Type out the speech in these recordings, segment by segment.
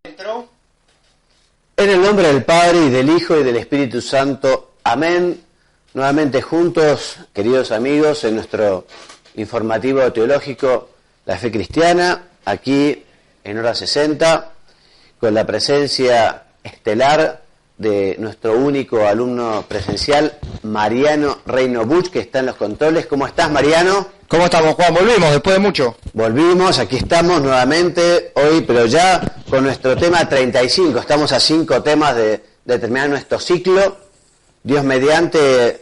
En el nombre del Padre, y del Hijo, y del Espíritu Santo. Amén. Nuevamente juntos, queridos amigos, en nuestro informativo teológico La Fe Cristiana, aquí en hora 60, con la presencia estelar de nuestro único alumno presencial, Mariano Reino Buch, que está en los controles. ¿Cómo estás, Mariano? ¿Cómo estamos, Juan? Volvimos después de mucho. Volvimos, aquí estamos nuevamente hoy, pero ya con nuestro tema 35. Estamos a 5 temas de terminar nuestro ciclo. Dios mediante,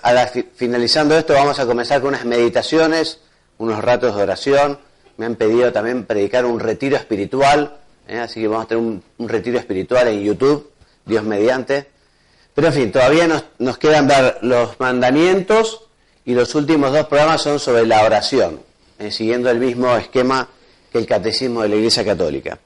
finalizando esto, vamos a comenzar con unas meditaciones, unos ratos de oración. Me han pedido también predicar un retiro espiritual, así que vamos a tener un retiro espiritual en YouTube, Dios mediante. Pero en fin, todavía nos quedan ver los mandamientos. Y los últimos 2 programas son sobre la oración, siguiendo el mismo esquema que el Catecismo de la Iglesia Católica.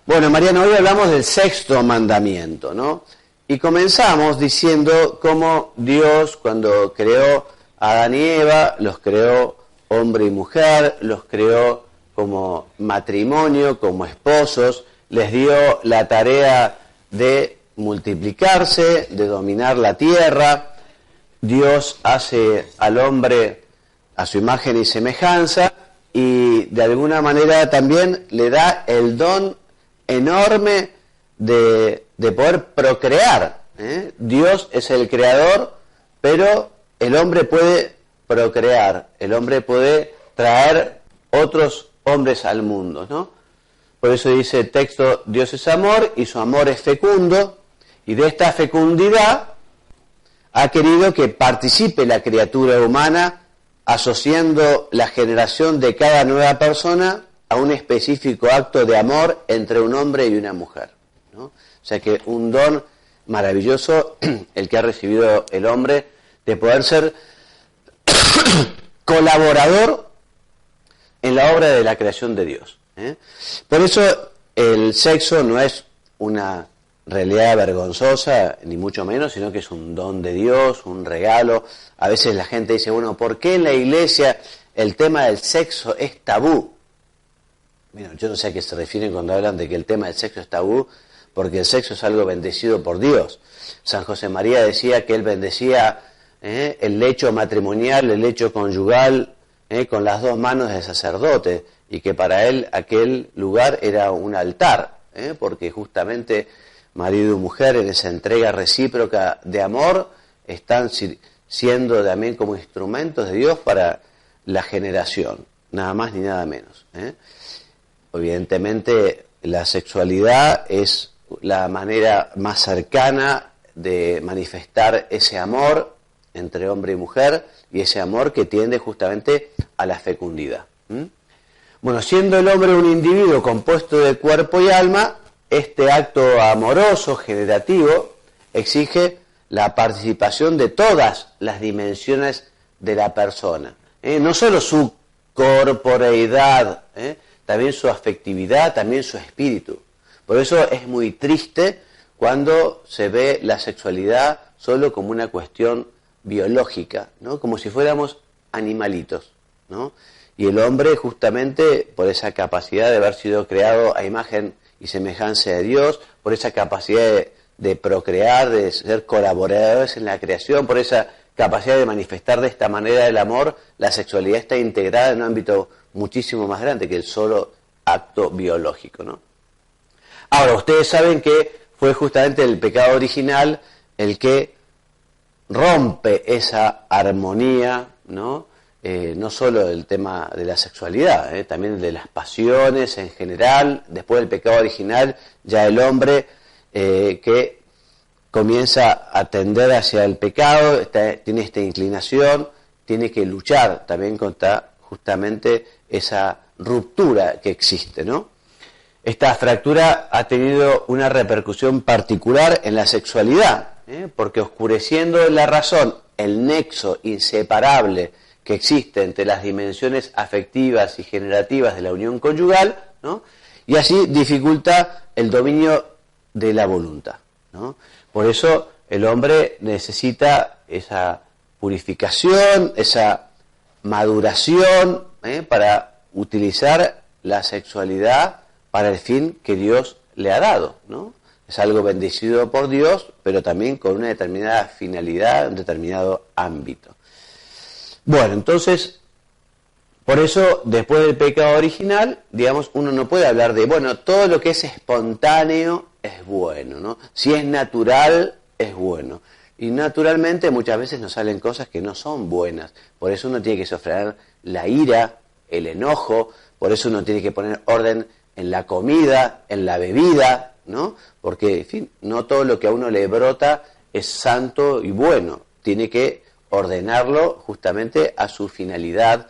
Bueno, Mariano, hoy hablamos del 6º mandamiento, ¿no? Y comenzamos diciendo cómo Dios, cuando creó a Adán y Eva, los creó hombre y mujer, los creó como matrimonio, como esposos, les dio la tarea de multiplicarse, de dominar la tierra. Dios hace al hombre a su imagen y semejanza y de alguna manera también le da el don enorme de poder procrear. Dios es el creador, pero el hombre puede procrear, el hombre puede traer otros hombres al mundo, ¿no? Por eso dice el texto, Dios es amor y su amor es fecundo, y de esta fecundidad ha querido que participe la criatura humana asociando la generación de cada nueva persona a un específico acto de amor entre un hombre y una mujer, ¿no? O sea que un don maravilloso el que ha recibido el hombre de poder ser colaborador en la obra de la creación de Dios. Por eso el sexo no es una realidad vergonzosa, ni mucho menos, sino que es un don de Dios, un regalo. A veces la gente dice, bueno, ¿por qué en la iglesia el tema del sexo es tabú? Bueno, yo no sé a qué se refieren cuando hablan de que el tema del sexo es tabú, porque el sexo es algo bendecido por Dios. San José María decía que él bendecía el lecho matrimonial, el lecho conyugal, con las 2 manos del sacerdote, y que para él aquel lugar era un altar, porque justamente marido y mujer en esa entrega recíproca de amor están siendo también como instrumentos de Dios para la generación, nada más ni nada menos. Evidentemente la sexualidad es la manera más cercana de manifestar ese amor entre hombre y mujer y ese amor que tiende justamente a la fecundidad. Bueno, siendo el hombre un individuo compuesto de cuerpo y alma, este acto amoroso, generativo, exige la participación de todas las dimensiones de la persona. No solo su corporeidad, también su afectividad, también su espíritu. Por eso es muy triste cuando se ve la sexualidad solo como una cuestión biológica, ¿no? Como si fuéramos animalitos, ¿no? Y el hombre, justamente por esa capacidad de haber sido creado a imagen y semejanza de Dios, por esa capacidad de procrear, de ser colaboradores en la creación, por esa capacidad de manifestar de esta manera el amor, la sexualidad está integrada en un ámbito muchísimo más grande que el solo acto biológico, ¿no? Ahora, ustedes saben que fue justamente el pecado original el que rompe esa armonía, ¿no? No solo el tema de la sexualidad, también de las pasiones en general. Después del pecado original, ya el hombre que comienza a tender hacia el pecado, tiene esta inclinación, tiene que luchar también contra justamente esa ruptura que existe, ¿no? Esta fractura ha tenido una repercusión particular en la sexualidad, porque oscureciendo la razón el nexo inseparable que existe entre las dimensiones afectivas y generativas de la unión conyugal, ¿no? Y así dificulta el dominio de la voluntad, ¿no? Por eso el hombre necesita esa purificación, esa maduración, para utilizar la sexualidad para el fin que Dios le ha dado, ¿no? Es algo bendecido por Dios, pero también con una determinada finalidad, un determinado ámbito. Bueno, entonces, por eso, después del pecado original, digamos, uno no puede hablar de, bueno, todo lo que es espontáneo es bueno, ¿no? Si es natural, es bueno. Y naturalmente muchas veces nos salen cosas que no son buenas. Por eso uno tiene que sofrenar la ira, el enojo, por eso uno tiene que poner orden en la comida, en la bebida, ¿no? Porque, en fin, no todo lo que a uno le brota es santo y bueno. Tiene que ordenarlo justamente a su finalidad,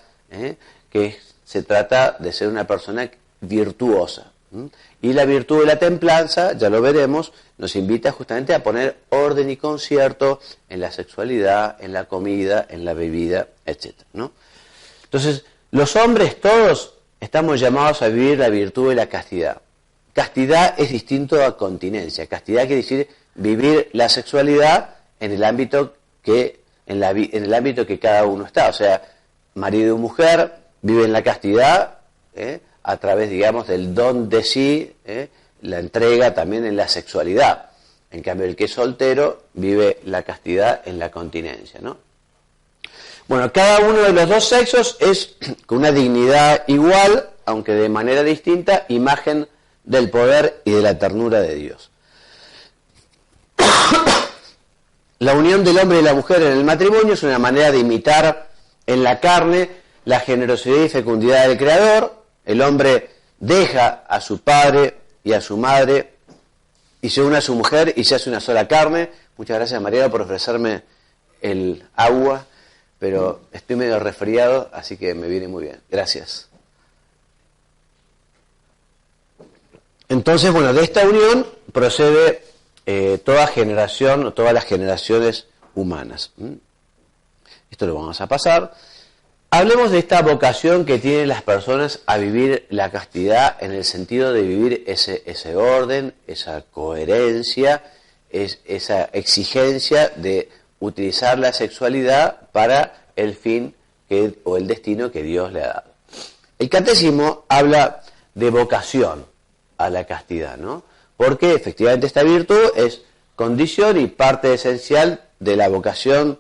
que se trata de ser una persona virtuosa. Y la virtud de la templanza, ya lo veremos, nos invita justamente a poner orden y concierto en la sexualidad, en la comida, en la bebida, etc., ¿no? Entonces, los hombres todos estamos llamados a vivir la virtud de la castidad. Castidad es distinto a continencia. Castidad quiere decir vivir la sexualidad en el ámbito que en el ámbito que cada uno está. O sea, marido y mujer viven la castidad a través, digamos, del don de sí, la entrega también en la sexualidad. En cambio, el que es soltero vive la castidad en la continencia, ¿no? Bueno, cada uno de los dos sexos es con una dignidad igual, aunque de manera distinta, imagen del poder y de la ternura de Dios. La unión del hombre y la mujer en el matrimonio es una manera de imitar en la carne la generosidad y fecundidad del Creador. El hombre deja a su padre y a su madre y se une a su mujer y se hace una sola carne. Muchas gracias, Mariano, por ofrecerme el agua, pero estoy medio resfriado, así que me viene muy bien. Gracias. Entonces, bueno, de esta unión procede todas las generaciones humanas. Esto lo vamos a pasar. Hablemos de esta vocación que tienen las personas a vivir la castidad en el sentido de vivir ese orden, esa coherencia, esa exigencia de utilizar la sexualidad para el fin o el destino que Dios le ha dado. El catecismo habla de vocación a la castidad, ¿no? Porque efectivamente esta virtud es condición y parte esencial de la vocación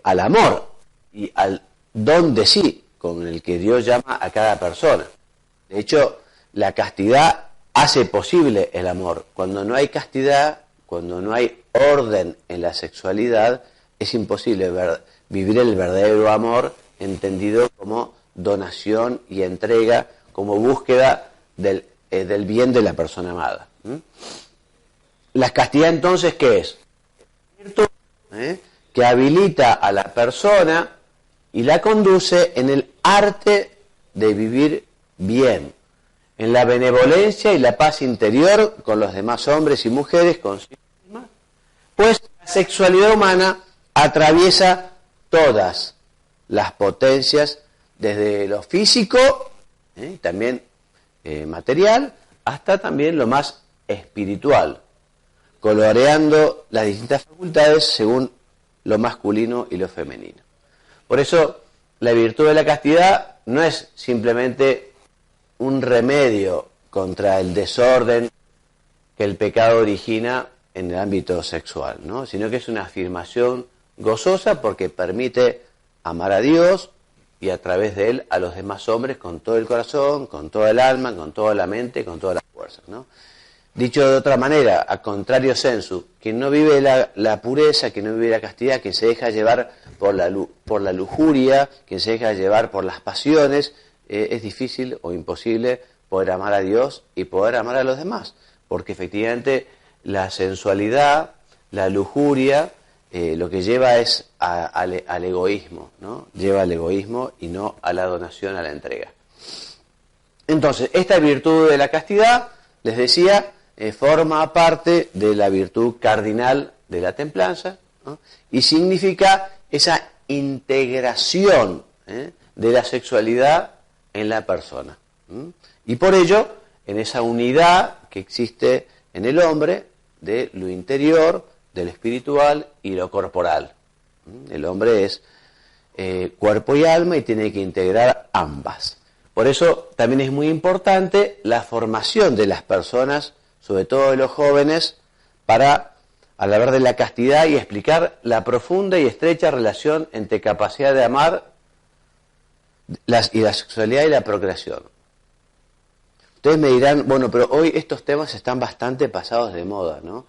al amor y al don de sí, con el que Dios llama a cada persona. De hecho, la castidad hace posible el amor. Cuando no hay castidad, cuando no hay orden en la sexualidad, es imposible vivir el verdadero amor entendido como donación y entrega, como búsqueda del bien de la persona amada. La castidad entonces, ¿qué es? Virtud que habilita a la persona y la conduce en el arte de vivir bien, en la benevolencia y la paz interior con los demás hombres y mujeres, consigo misma, pues la sexualidad humana atraviesa todas las potencias, desde lo físico, también material, hasta también lo más espiritual, coloreando las distintas facultades según lo masculino y lo femenino. Por eso, la virtud de la castidad no es simplemente un remedio contra el desorden que el pecado origina en el ámbito sexual, ¿no? Sino que es una afirmación gozosa porque permite amar a Dios y a través de él a los demás hombres con todo el corazón, con toda el alma, con toda la mente, con todas las fuerzas, ¿no? Dicho de otra manera, a contrario sensu, quien no vive la pureza, quien no vive la castidad, quien se deja llevar por la lujuria, quien se deja llevar por las pasiones, es difícil o imposible poder amar a Dios y poder amar a los demás, porque efectivamente la sensualidad, la lujuria, lo que lleva es al egoísmo, ¿no? Lleva al egoísmo y no a la donación, a la entrega. Entonces, esta virtud de la castidad, les decía, forma parte de la virtud cardinal de la templanza, ¿no? Y significa esa integración de la sexualidad en la persona. Y por ello, en esa unidad que existe en el hombre de lo interior, de lo espiritual y lo corporal. El hombre es cuerpo y alma y tiene que integrar ambas. Por eso también es muy importante la formación de las personas sobre todo de los jóvenes, para hablar de la castidad y explicar la profunda y estrecha relación entre capacidad de amar y la sexualidad y la procreación. Ustedes me dirán, bueno, pero hoy estos temas están bastante pasados de moda, ¿no?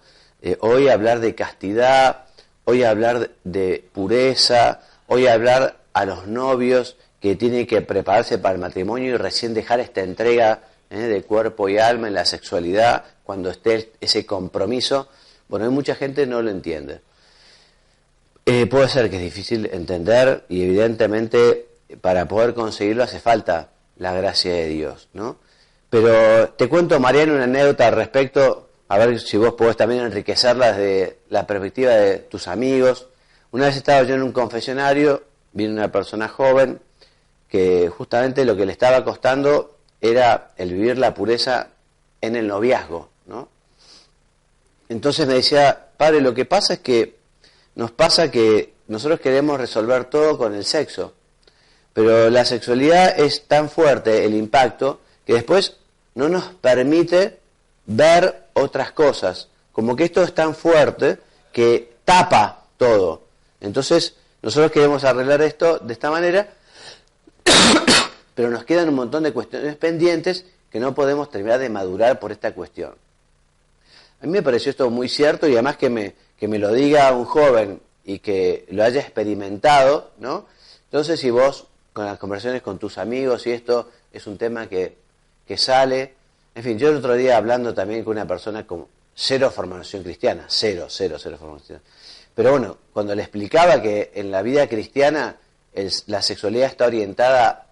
Hoy hablar de castidad, hoy hablar de pureza, hoy hablar a los novios que tienen que prepararse para el matrimonio y recién dejar esta entrega de cuerpo y alma en la sexualidad, cuando esté ese compromiso. Bueno, hay mucha gente que no lo entiende. Puede ser que es difícil entender y evidentemente para poder conseguirlo hace falta la gracia de Dios, ¿no? Pero te cuento, Mariano, una anécdota al respecto, a ver si vos podés también enriquecerla desde la perspectiva de tus amigos. Una vez estaba yo en un confesionario, vino una persona joven que justamente lo que le estaba costando era el vivir la pureza en el noviazgo, ¿no? Entonces me decía, padre, lo que pasa es que nos pasa que nosotros queremos resolver todo con el sexo, pero la sexualidad es tan fuerte, el impacto, que después no nos permite ver otras cosas, como que esto es tan fuerte que tapa todo. Entonces nosotros queremos arreglar esto de esta manera, pero nos quedan un montón de cuestiones pendientes que no podemos terminar de madurar por esta cuestión. A mí me pareció esto muy cierto y además que me lo diga un joven y que lo haya experimentado, ¿no? Entonces, si vos con las conversaciones con tus amigos y esto es un tema que sale, en fin, yo el otro día hablando también con una persona con cero formación cristiana, cero formación cristiana. Pero bueno, cuando le explicaba que en la vida cristiana la sexualidad está orientada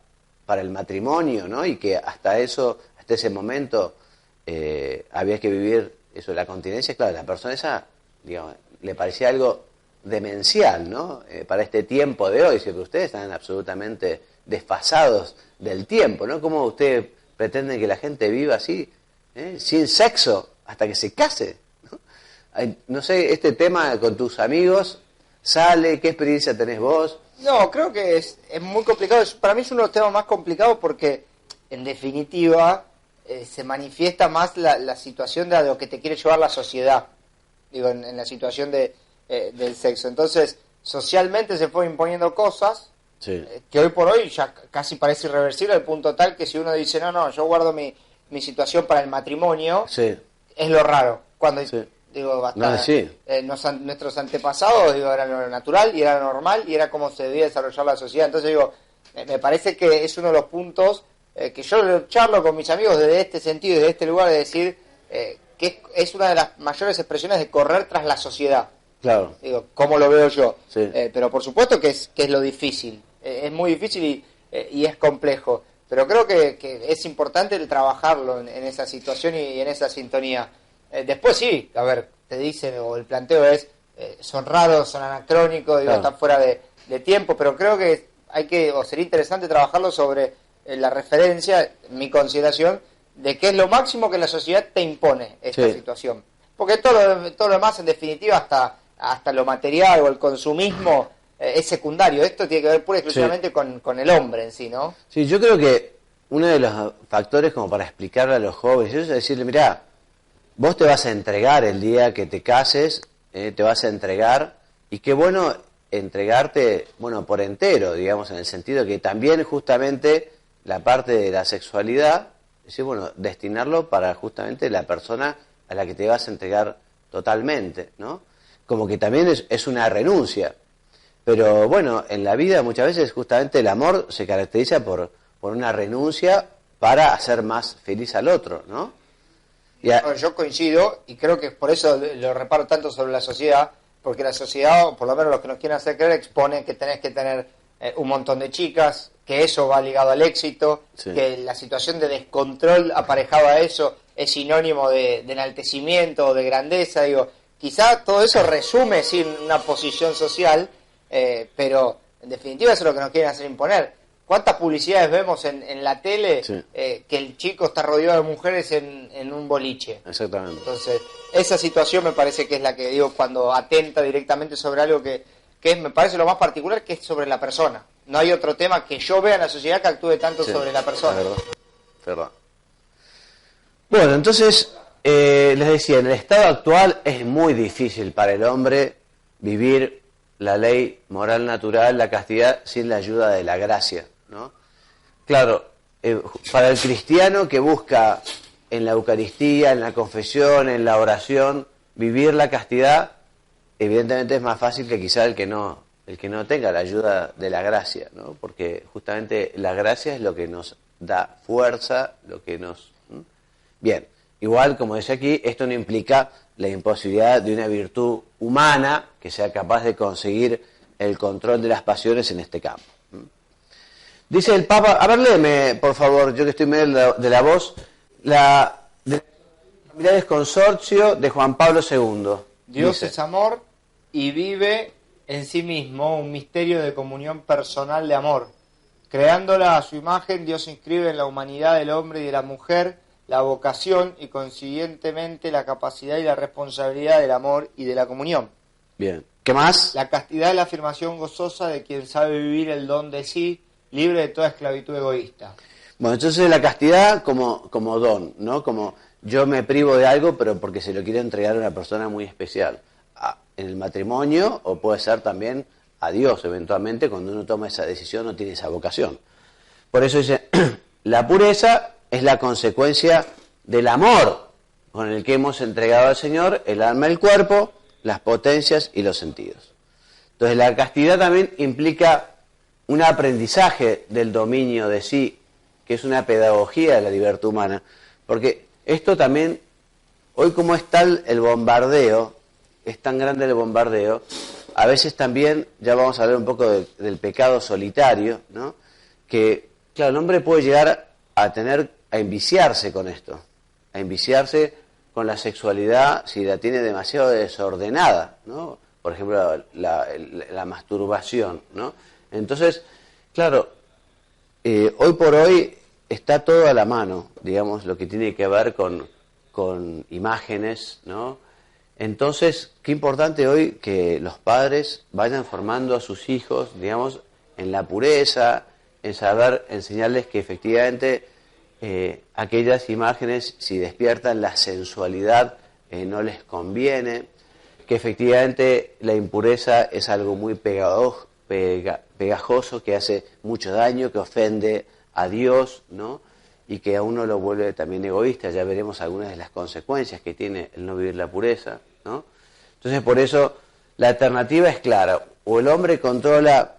para el matrimonio, ¿no? Y que hasta ese momento había que vivir eso, la continencia, claro, la persona esa, digamos, le parecía algo demencial, ¿no? Para este tiempo de hoy, pero ustedes están absolutamente desfasados del tiempo, ¿no? ¿Cómo ustedes pretenden que la gente viva así, sin sexo, hasta que se case? ¿No? No sé, este tema con tus amigos, ¿sale? ¿Qué experiencia tenés vos? No, creo que es muy complicado. Para mí es uno de los temas más complicados porque, en definitiva, se manifiesta más la situación de a lo que te quiere llevar la sociedad, digo, en la situación del sexo. Entonces, socialmente se fue imponiendo cosas sí. Que hoy por hoy ya casi parece irreversible, al punto tal que si uno dice, no, yo guardo mi situación para el matrimonio, sí. Es lo raro. Cuando sí. digo, bastante, no, sí. Nuestros antepasados, digo, era lo natural y era lo normal y era como se debía desarrollar la sociedad. Entonces, digo, me parece que es uno de los puntos que yo charlo con mis amigos desde este sentido y desde este lugar, de decir que es una de las mayores expresiones de correr tras la sociedad. Claro. Digo, ¿cómo lo veo yo? Sí. Pero por supuesto que es lo difícil. Es muy difícil y es complejo. Pero creo que es importante el trabajarlo en esa situación y en esa sintonía. Después sí, a ver, te dicen, o el planteo es, son raros, son anacrónicos, digo, claro. Están fuera de tiempo, pero creo que sería interesante trabajarlo sobre la referencia, mi consideración, de qué es lo máximo que la sociedad te impone esta situación. Porque todo lo demás, en definitiva, hasta lo material o el consumismo, es secundario. Esto tiene que ver pura y exclusivamente con el hombre en sí, ¿no? Sí, yo creo que uno de los factores como para explicarle a los jóvenes es decirle, mirá, vos te vas a entregar el día que te cases, te vas a entregar, y qué bueno entregarte, bueno, por entero, digamos, en el sentido que también justamente la parte de la sexualidad, es decir, bueno, destinarlo para justamente la persona a la que te vas a entregar totalmente, ¿no? Como que también es una renuncia. Pero bueno, en la vida muchas veces justamente el amor se caracteriza por una renuncia para hacer más feliz al otro, ¿no? Yo coincido y creo que por eso lo reparo tanto sobre la sociedad, porque la sociedad, o por lo menos los que nos quieren hacer creer, expone que tenés que tener un montón de chicas, que eso va ligado al éxito, que la situación de descontrol aparejado a eso es sinónimo de enaltecimiento o de grandeza. Digo, quizá todo eso resume sí una posición social, pero en definitiva eso es lo que nos quieren hacer imponer. ¿Cuántas publicidades vemos en la tele que el chico está rodeado de mujeres en un boliche? Exactamente. Entonces, esa situación me parece que es la que digo cuando atenta directamente sobre algo que me parece lo más particular, que es sobre la persona. No hay otro tema que yo vea en la sociedad que actúe tanto sobre la persona. Es verdad. Bueno, entonces, les decía, en el estado actual es muy difícil para el hombre vivir la ley moral natural, la castidad, sin la ayuda de la gracia, ¿no? Claro, para el cristiano que busca en la Eucaristía, en la confesión, en la oración, vivir la castidad, evidentemente es más fácil que quizá el que no tenga la ayuda de la gracia, ¿no? Porque justamente la gracia es lo que nos da fuerza, lo que nos... Bien, igual, como decía aquí, esto no implica la imposibilidad de una virtud humana que sea capaz de conseguir el control de las pasiones en este campo. Dice el Papa, a ver, léeme, por favor, yo que estoy medio de la voz, la Familiares Consorcio de Juan Pablo II. Dios Dice, es amor y vive en sí mismo un misterio de comunión personal de amor. Creándola a su imagen, Dios inscribe en la humanidad del hombre y de la mujer la vocación y consiguientemente la capacidad y la responsabilidad del amor y de la comunión. bien, ¿qué más? La castidad es la afirmación gozosa de quien sabe vivir el don de sí, libre de toda esclavitud egoísta. Bueno, entonces la castidad como don, ¿no? Como yo me privo de algo, pero porque se lo quiero entregar a una persona muy especial. En el matrimonio, o puede ser también a Dios, eventualmente, cuando uno toma esa decisión, no tiene esa vocación. Por eso dice, la pureza es la consecuencia del amor con el que hemos entregado al Señor el alma, el cuerpo, las potencias y los sentidos. Entonces la castidad también implica un aprendizaje del dominio de sí, que es una pedagogía de la libertad humana, porque esto también, hoy como es tal el bombardeo, es tan grande el bombardeo, a veces también, ya vamos a hablar un poco del pecado solitario, ¿no? Que, claro, el hombre puede llegar a enviciarse con esto, a enviciarse con la sexualidad si la tiene demasiado desordenada, ¿no? Por ejemplo, la masturbación, ¿no? Entonces, claro, hoy por hoy está todo a la mano, digamos, lo que tiene que ver con imágenes, ¿no? Entonces, qué importante hoy que los padres vayan formando a sus hijos, digamos, en la pureza, en saber enseñarles que efectivamente aquellas imágenes, si despiertan la sensualidad, no les conviene, que efectivamente la impureza es algo muy pegajoso, que hace mucho daño, que ofende a Dios, ¿no? Y que a uno lo vuelve también egoísta. Ya veremos algunas de las consecuencias que tiene el no vivir la pureza, ¿no? Entonces, por eso, la alternativa es clara. O el hombre controla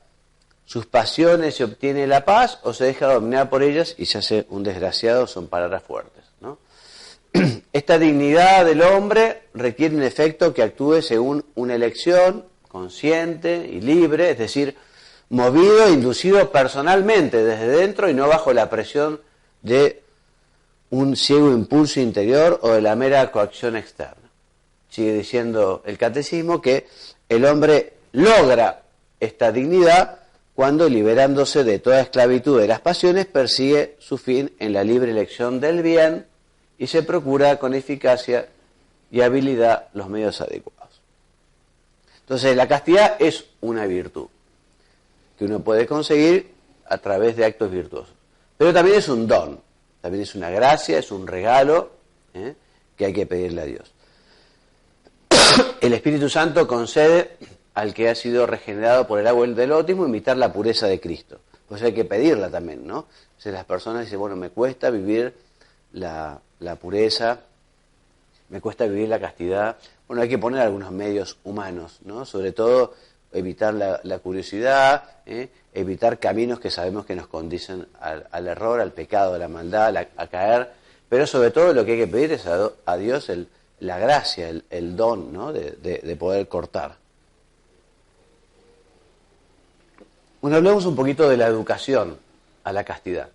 sus pasiones y obtiene la paz, o se deja dominar por ellas y se hace un desgraciado, son palabras fuertes, ¿no? Esta dignidad del hombre requiere en efecto que actúe según una elección consciente y libre, es decir, movido e inducido personalmente desde dentro y no bajo la presión de un ciego impulso interior o de la mera coacción externa. Sigue diciendo el catecismo que el hombre logra esta dignidad cuando, liberándose de toda esclavitud de las pasiones, persigue su fin en la libre elección del bien y se procura con eficacia y habilidad los medios adecuados. Entonces, la castidad es una virtud que uno puede conseguir a través de actos virtuosos. Pero también es un don, también es una gracia, es un regalo que hay que pedirle a Dios. El Espíritu Santo concede al que ha sido regenerado por el agua del bautismo imitar la pureza de Cristo. Pues hay que pedirla también, ¿no? Si las personas dicen, bueno, me cuesta vivir la pureza, me cuesta vivir la castidad. Bueno, hay que poner algunos medios humanos, ¿no? Sobre todo evitar la curiosidad, evitar caminos que sabemos que nos conducen al error, al pecado, a la maldad, a caer. Pero sobre todo lo que hay que pedir es a Dios la gracia, el don, ¿no? de poder cortar. Bueno, hablemos un poquito de la educación a la castidad.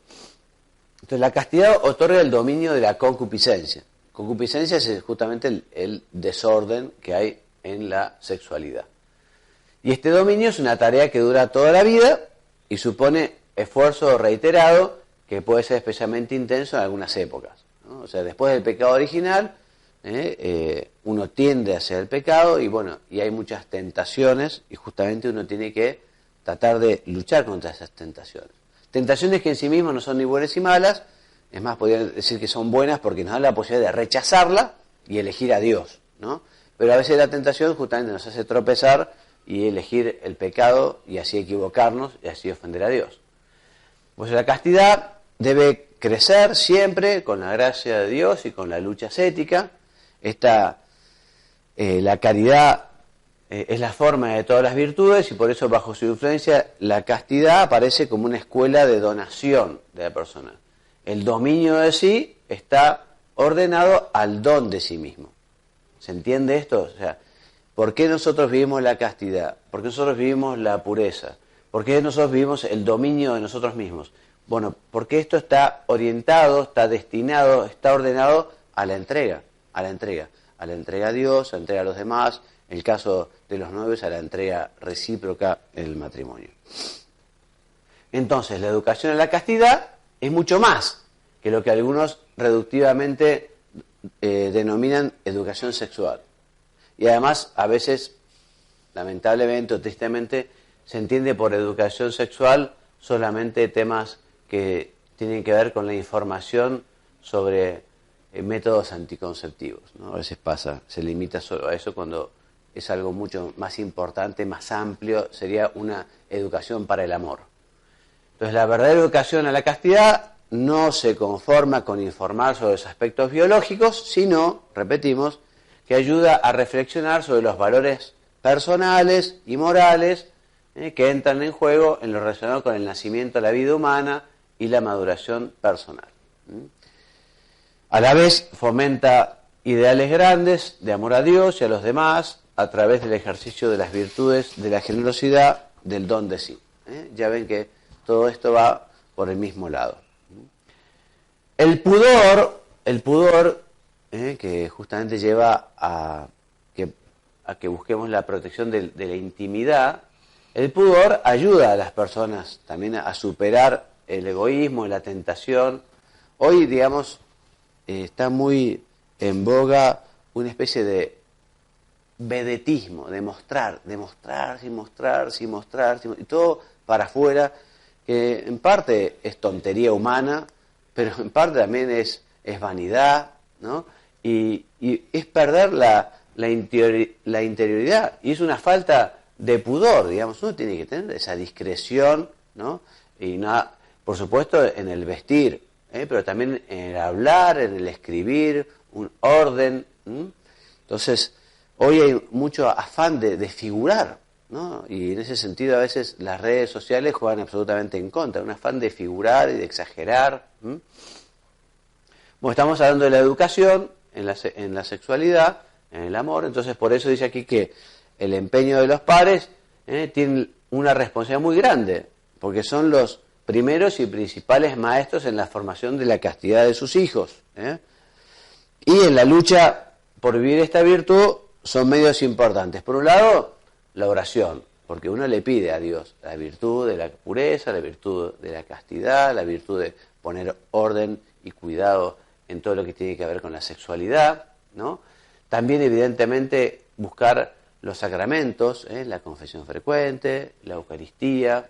Entonces, la castidad otorga el dominio de la concupiscencia. Concupiscencia es justamente el desorden que hay en la sexualidad. Y este dominio es una tarea que dura toda la vida y supone esfuerzo reiterado que puede ser especialmente intenso en algunas épocas, ¿no? O sea, después del pecado original, uno tiende hacia el pecado y bueno, y hay muchas tentaciones y justamente uno tiene que tratar de luchar contra esas tentaciones. Tentaciones que en sí mismas no son ni buenas ni malas, es más, podría decir que son buenas porque nos dan la posibilidad de rechazarla y elegir a Dios, ¿no? Pero a veces la tentación justamente nos hace tropezar y elegir el pecado y así equivocarnos y así ofender a Dios. Pues la castidad debe crecer siempre con la gracia de Dios y con la lucha ascética. La caridad es la forma de todas las virtudes y por eso bajo su influencia la castidad aparece como una escuela de donación de la persona. El dominio de sí está ordenado al don de sí mismo. ¿Se entiende esto? O sea, ¿por qué nosotros vivimos la castidad? ¿Por qué nosotros vivimos la pureza? ¿Por qué nosotros vivimos el dominio de nosotros mismos? Bueno, porque esto está orientado, está destinado, está ordenado a la entrega, a la entrega a Dios, a la entrega a los demás, en el caso de los novios, a la entrega recíproca en el matrimonio. Entonces, la educación en la castidad es mucho más que lo que algunos reductivamente denominan educación sexual. Y además, a veces, lamentablemente o tristemente, se entiende por educación sexual solamente temas que tienen que ver con la información sobre métodos anticonceptivos, ¿no? A veces se limita solo a eso cuando es algo mucho más importante, más amplio, sería una educación para el amor. Entonces, la verdadera educación a la castidad no se conforma con informar sobre los aspectos biológicos, sino, repetimos, que ayuda a reflexionar sobre los valores personales y morales que entran en juego en lo relacionado con el nacimiento de la vida humana y la maduración personal. A la vez fomenta ideales grandes de amor a Dios y a los demás a través del ejercicio de las virtudes de la generosidad, del don de sí. Ya ven que todo esto va por el mismo lado. El pudor, que justamente lleva a que busquemos la protección de la intimidad, el pudor ayuda a las personas también a superar el egoísmo y la tentación. Hoy, digamos, está muy en boga una especie de vedetismo, de mostrar, y todo para afuera, que en parte es tontería humana, pero en parte también es vanidad, ¿no? Y es perder la interioridad, y es una falta de pudor, digamos. Uno tiene que tener esa discreción, ¿no? Y nada, por supuesto en el vestir, pero también en el hablar, en el escribir, un orden. Entonces, hoy hay mucho afán de figurar, ¿no? Y en ese sentido a veces las redes sociales juegan absolutamente en contra, un afán de figurar y de exagerar. Bueno, estamos hablando de la educación en la sexualidad, en el amor, entonces por eso dice aquí que el empeño de los padres tiene una responsabilidad muy grande, porque son los primeros y principales maestros en la formación de la castidad de sus hijos. Y en la lucha por vivir esta virtud son medios importantes. Por un lado, la oración, porque uno le pide a Dios la virtud de la pureza, la virtud de la castidad, la virtud de poner orden y cuidado en todo lo que tiene que ver con la sexualidad, ¿no? También, evidentemente, buscar los sacramentos, la confesión frecuente, la Eucaristía,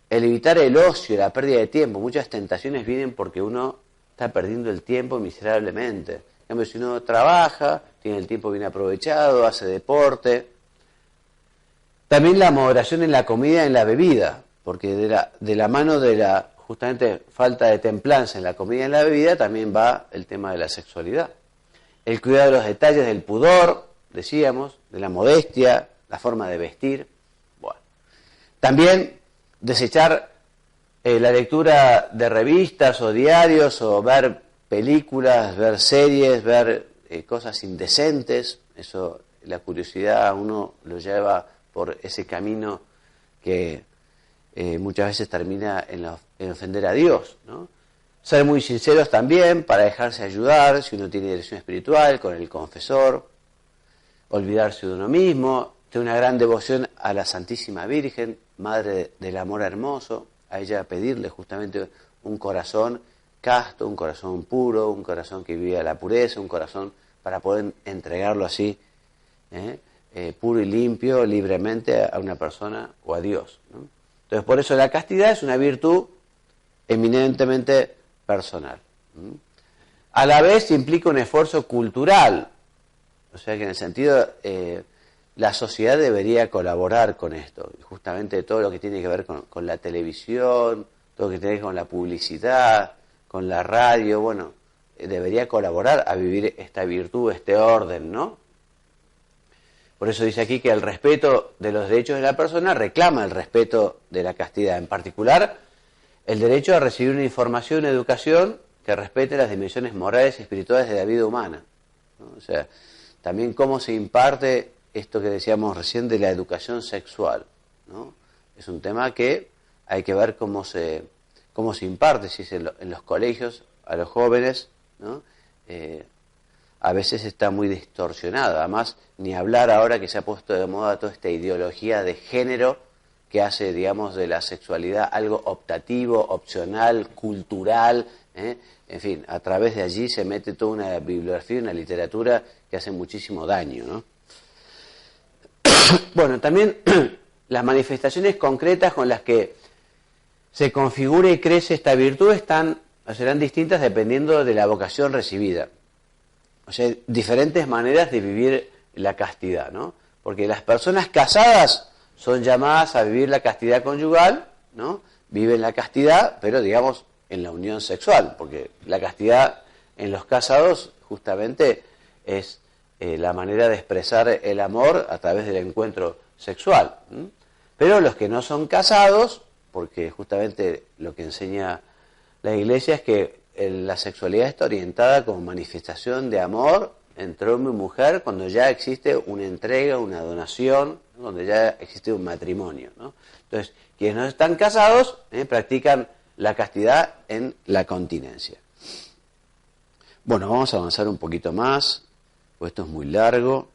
el evitar el ocio, la pérdida de tiempo. Muchas tentaciones vienen porque uno está perdiendo el tiempo miserablemente. En cambio, si uno trabaja, tiene el tiempo bien aprovechado, hace deporte. También la moderación en la comida y en la bebida, porque de la mano de la justamente falta de templanza en la comida y en la bebida también va el tema de la sexualidad. El cuidado de los detalles del pudor, decíamos, de la modestia, la forma de vestir. Bueno. También desechar la lectura de revistas o diarios, o ver películas, ver series, ver cosas indecentes. Eso, la curiosidad a uno lo lleva por ese camino que muchas veces termina en ofender a Dios, ¿no? Ser muy sinceros también para dejarse ayudar si uno tiene dirección espiritual con el confesor, olvidarse de uno mismo, tener una gran devoción a la Santísima Virgen, Madre del Amor Hermoso, a ella pedirle justamente un corazón casto, un corazón puro, un corazón que vive la pureza, un corazón para poder entregarlo así, puro y limpio, libremente a una persona o a Dios, ¿no? Entonces, por eso la castidad es una virtud eminentemente personal. a la vez implica un esfuerzo cultural, o sea que en el sentido, la sociedad debería colaborar con esto, y justamente todo lo que tiene que ver con la televisión, todo lo que tiene que ver con la publicidad, con la radio, bueno, debería colaborar a vivir esta virtud, este orden, ¿no? Por eso dice aquí que el respeto de los derechos de la persona reclama el respeto de la castidad, en particular el derecho a recibir una información, una educación que respete las dimensiones morales y espirituales de la vida humana, ¿no? O sea, también cómo se imparte esto que decíamos recién de la educación sexual, ¿no? Es un tema que hay que ver cómo se imparte, si es en los colegios, a los jóvenes, ¿no? A veces está muy distorsionado, además ni hablar ahora que se ha puesto de moda toda esta ideología de género que hace, digamos, de la sexualidad algo optativo, opcional, cultural, en fin, a través de allí se mete toda una bibliografía, una literatura que hace muchísimo daño, ¿no? Bueno, también las manifestaciones concretas con las que se configura y crece esta virtud serán distintas dependiendo de la vocación recibida. O sea, diferentes maneras de vivir la castidad, ¿no? Porque las personas casadas son llamadas a vivir la castidad conyugal, ¿no? Viven la castidad, pero digamos en la unión sexual, porque la castidad en los casados justamente es la manera de expresar el amor a través del encuentro sexual. Pero los que no son casados, porque justamente lo que enseña la Iglesia es que la sexualidad está orientada como manifestación de amor entre hombre y mujer cuando ya existe una entrega, una donación, ¿no? Donde ya existe un matrimonio, ¿no? Entonces, quienes no están casados practican la castidad en la continencia. Bueno, vamos a avanzar un poquito más, pues esto es muy largo,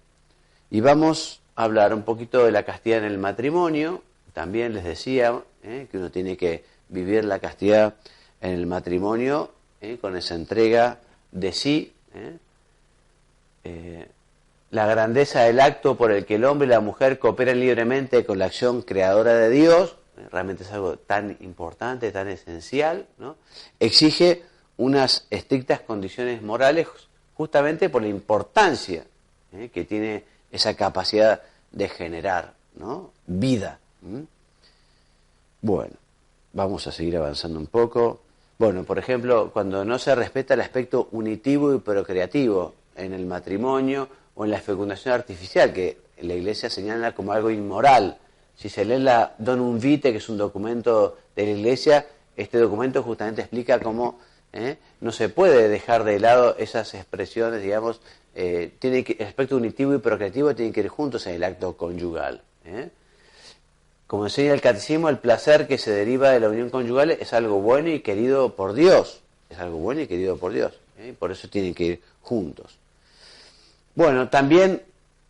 y vamos a hablar un poquito de la castidad en el matrimonio. También les decía que uno tiene que vivir la castidad en el matrimonio con esa entrega de sí, la grandeza del acto por el que el hombre y la mujer cooperan libremente con la acción creadora de Dios, realmente es algo tan importante, tan esencial, ¿no? Exige unas estrictas condiciones morales justamente por la importancia que tiene esa capacidad de generar, ¿no? Vida. Bueno, vamos a seguir avanzando un poco. Bueno, por ejemplo, cuando no se respeta el aspecto unitivo y procreativo en el matrimonio o en la fecundación artificial, que la Iglesia señala como algo inmoral. Si se lee la Donum Vitae, que es un documento de la Iglesia, este documento justamente explica cómo no se puede dejar de lado esas expresiones, digamos, el aspecto unitivo y procreativo tienen que ir juntos en el acto conyugal. Como enseña el Catecismo, el placer que se deriva de la unión conyugal es algo bueno y querido por Dios. Es algo bueno y querido por Dios. Por eso tienen que ir juntos. Bueno, también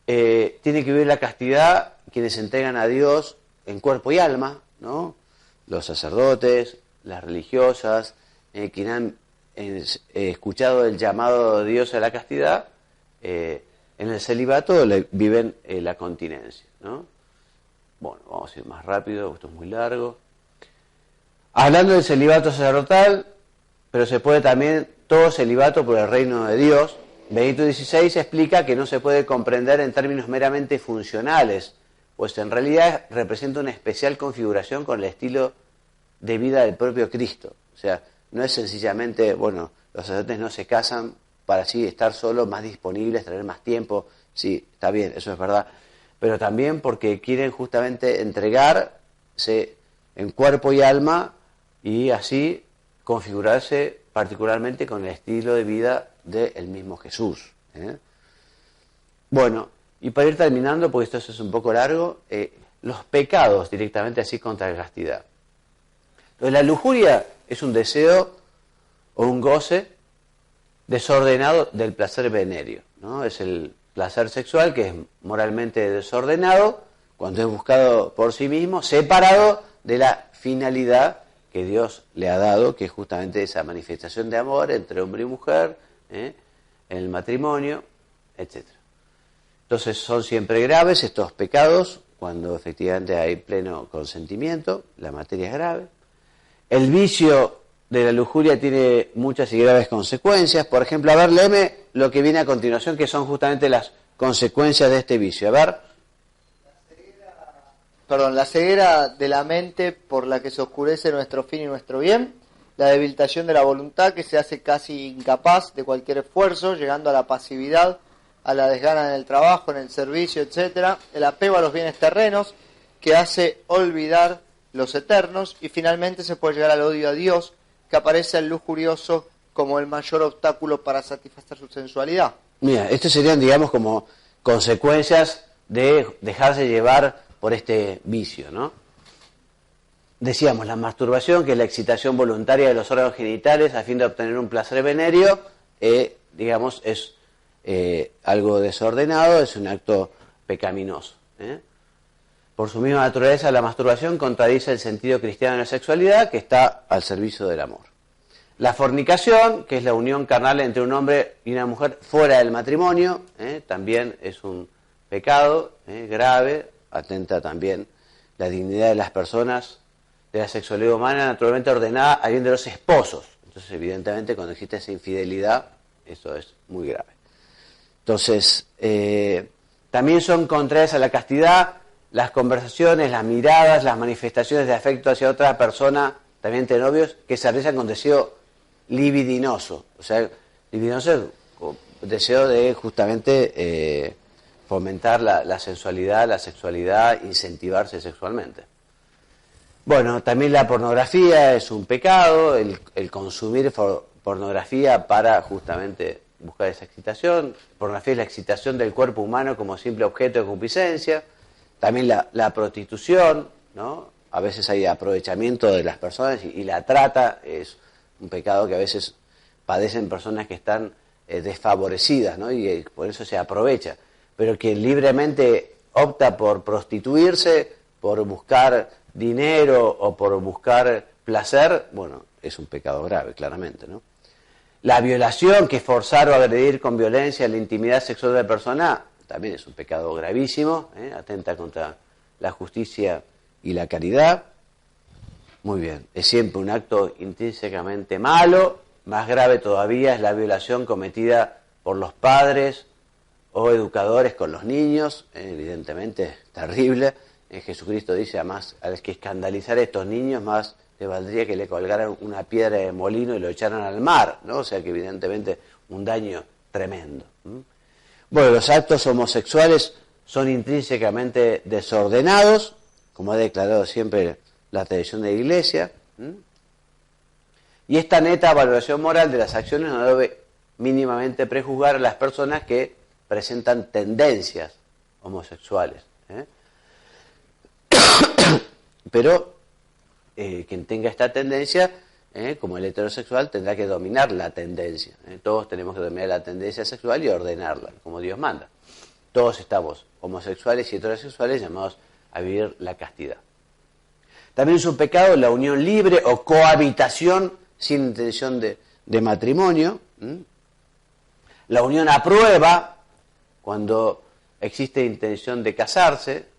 tiene que vivir la castidad quienes se entregan a Dios en cuerpo y alma, ¿no? Los sacerdotes, las religiosas, quienes han escuchado el llamado de Dios a la castidad, en el celibato viven la continencia, ¿no? Bueno, vamos a ir más rápido, esto es muy largo. Hablando del celibato sacerdotal, pero se puede también todo celibato por el reino de Dios. Benedicto XVI explica que no se puede comprender en términos meramente funcionales, pues en realidad representa una especial configuración con el estilo de vida del propio Cristo. O sea, no es sencillamente, bueno, los sacerdotes no se casan para así estar solos, más disponibles, tener más tiempo. Sí, está bien, eso es verdad. Pero también porque quieren justamente entregarse en cuerpo y alma y así configurarse particularmente con el estilo de vida del mismo Jesús. Bueno, y para ir terminando, porque esto es un poco largo, los pecados directamente así contra la castidad. Entonces, la lujuria es un deseo o un goce desordenado del placer venéreo, ¿no? Es el placer sexual que es moralmente desordenado cuando es buscado por sí mismo, separado de la finalidad que Dios le ha dado, que es justamente esa manifestación de amor entre hombre y mujer, en el matrimonio, etc. Entonces son siempre graves estos pecados cuando efectivamente hay pleno consentimiento, la materia es grave. El vicio de la lujuria tiene muchas y graves consecuencias. Por ejemplo, a ver, léeme lo que viene a continuación, que son justamente las consecuencias de este vicio. A ver. La ceguera de la mente por la que se oscurece nuestro fin y nuestro bien, la debilitación de la voluntad que se hace casi incapaz de cualquier esfuerzo, llegando a la pasividad, a la desgana en el trabajo, en el servicio, etcétera, el apego a los bienes terrenos que hace olvidar los eternos, y finalmente se puede llegar al odio a Dios, que aparece al lujurioso como el mayor obstáculo para satisfacer su sensualidad. Mira, estos serían, digamos, como consecuencias de dejarse llevar por este vicio, ¿no? Decíamos, la masturbación, que es la excitación voluntaria de los órganos genitales a fin de obtener un placer venéreo, digamos, es algo desordenado, es un acto pecaminoso. Por su misma naturaleza, la masturbación contradice el sentido cristiano de la sexualidad, que está al servicio del amor. La fornicación, que es la unión carnal entre un hombre y una mujer fuera del matrimonio, también es un pecado grave, atenta también la dignidad de las personas, de la sexualidad humana, naturalmente ordenada al bien de los esposos. Entonces, evidentemente, cuando existe esa infidelidad, eso es muy grave. Entonces, también son contrarias a la castidad las conversaciones, las miradas, las manifestaciones de afecto hacia otra persona, también entre novios, que se realizan con deseo libidinoso. O sea, libidinoso es deseo de justamente fomentar la sensualidad, la sexualidad, incentivarse sexualmente. Bueno, también la pornografía es un pecado, el consumir pornografía para justamente buscar esa excitación. Pornografía es la excitación del cuerpo humano como simple objeto de concupiscencia. También la prostitución, ¿no? A veces hay aprovechamiento de las personas y la trata es un pecado que a veces padecen personas que están desfavorecidas, ¿no? Y por eso se aprovecha. Pero quien libremente opta por prostituirse, por buscar dinero o por buscar placer, bueno, es un pecado grave, claramente, ¿no? La violación, que es forzar o agredir con violencia la intimidad sexual de la persona, también es un pecado gravísimo, atenta contra la justicia y la caridad. Muy bien, es siempre un acto intrínsecamente malo. Más grave todavía es la violación cometida por los padres o educadores con los niños, evidentemente es terrible. Jesucristo dice, además, al que escandalizar a estos niños, más le valdría que le colgaran una piedra de molino y lo echaran al mar, ¿no? O sea que evidentemente un daño tremendo. Bueno, los actos homosexuales son intrínsecamente desordenados, como ha declarado siempre la tradición de la Iglesia. Y esta neta valoración moral de las acciones no debe mínimamente prejuzgar a las personas que presentan tendencias homosexuales. Pero quien tenga esta tendencia, como el heterosexual, tendrá que dominar la tendencia. Todos tenemos que dominar la tendencia sexual y ordenarla, como Dios manda. Todos estamos, homosexuales y heterosexuales, llamados a vivir la castidad. También es un pecado la unión libre o cohabitación sin intención de matrimonio. La unión a prueba, cuando existe intención de casarse,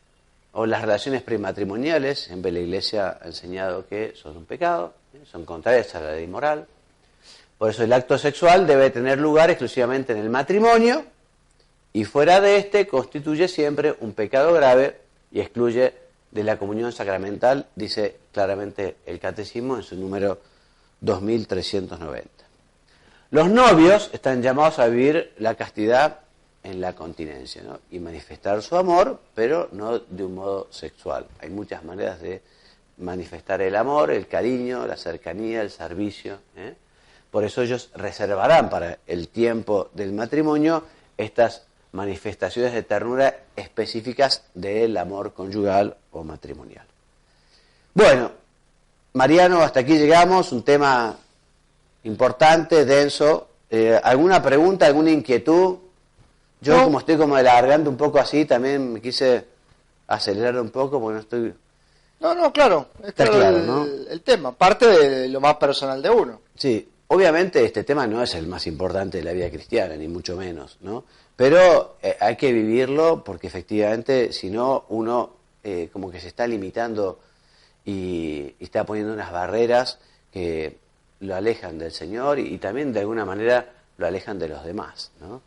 o las relaciones prematrimoniales. Siempre la Iglesia ha enseñado que son un pecado, son contrarias a la ley moral. Por eso el acto sexual debe tener lugar exclusivamente en el matrimonio, y fuera de este constituye siempre un pecado grave y excluye de la comunión sacramental, dice claramente el Catecismo en su número 2390. Los novios están llamados a vivir la castidad en la continencia, ¿no? Y manifestar su amor, pero no de un modo sexual. Hay muchas maneras de manifestar el amor, el cariño, la cercanía, el servicio. Por eso ellos reservarán para el tiempo del matrimonio estas manifestaciones de ternura específicas del amor conyugal o matrimonial. Bueno, Mariano, hasta aquí llegamos, un tema importante, denso. ¿Alguna pregunta, alguna inquietud? Yo, no. Como estoy como de la garganta un poco así, también me quise acelerar un poco porque no estoy... No, claro. Está claro, ¿no? El tema, parte de lo más personal de uno. Sí, obviamente este tema no es el más importante de la vida cristiana, ni mucho menos, ¿no? Pero hay que vivirlo porque efectivamente, si no, uno como que se está limitando y está poniendo unas barreras que lo alejan del Señor y también de alguna manera lo alejan de los demás, ¿no?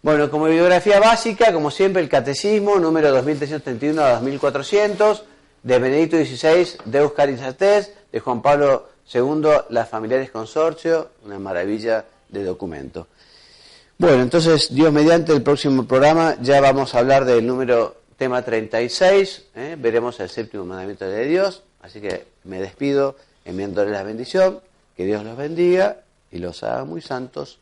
Bueno, como bibliografía básica, como siempre, el Catecismo, número 2331 a 2400, de Benedicto XVI, Deus Caritatis, de Juan Pablo II, Las Familiares Consorcio, una maravilla de documento. Bueno, entonces, Dios mediante, el próximo programa ya vamos a hablar del tema 36, veremos el séptimo mandamiento de Dios, así que me despido enviándoles la bendición, que Dios los bendiga y los haga muy santos.